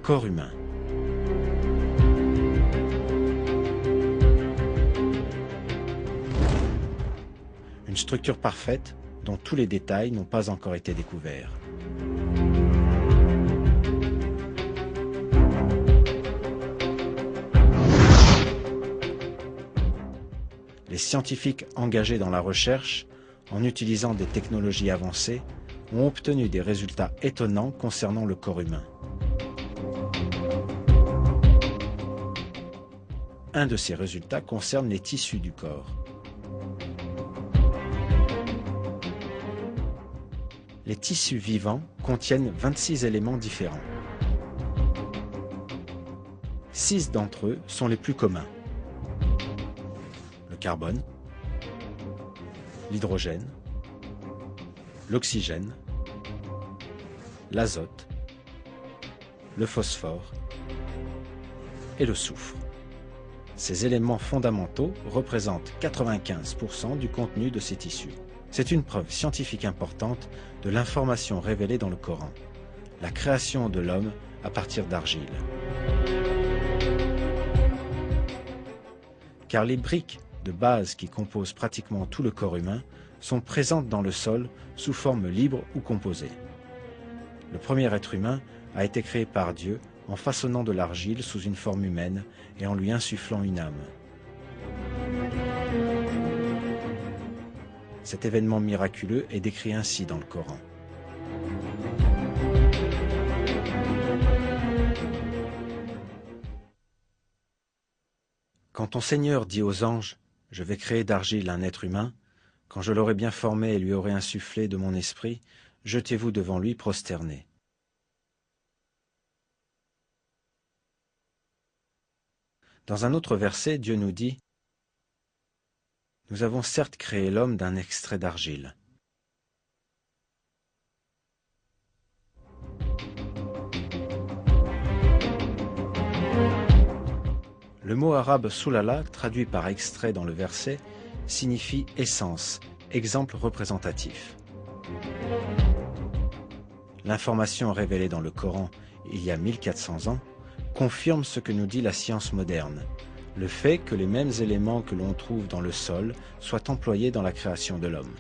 corps humain. Une structure parfaite dont tous les détails n'ont pas encore été découverts. Les scientifiques engagés dans la recherche, en utilisant des technologies avancées, ont obtenu des résultats étonnants concernant le corps humain. Un de ces résultats concerne les tissus du corps. Les tissus vivants contiennent 26 éléments différents. 6 d'entre eux sont les plus communs. Le carbone, l'hydrogène, l'oxygène, l'azote, le phosphore et le soufre. Ces éléments fondamentaux représentent 95% du contenu de ces tissus. C'est une preuve scientifique importante de l'information révélée dans le Coran, la création de l'homme à partir d'argile. Car les briques de base qui composent pratiquement tout le corps humain sont présentes dans le sol sous forme libre ou composée. Le premier être humain a été créé par Dieu en façonnant de l'argile sous une forme humaine et en lui insufflant une âme. Cet événement miraculeux est décrit ainsi dans le Coran. Quand ton Seigneur dit aux anges « Je vais créer d'argile un être humain », quand je l'aurai bien formé et lui aurai insufflé de mon esprit, jetez-vous devant lui prosternés. Dans un autre verset, Dieu nous dit « Nous avons certes créé l'homme d'un extrait d'argile. » Le mot arabe « sulala » traduit par extrait dans le verset, signifie essence, exemple représentatif. L'information révélée dans le Coran il y a 1400 ans confirme ce que nous dit la science moderne, le fait que les mêmes éléments que l'on trouve dans le sol soient employés dans la création de l'homme.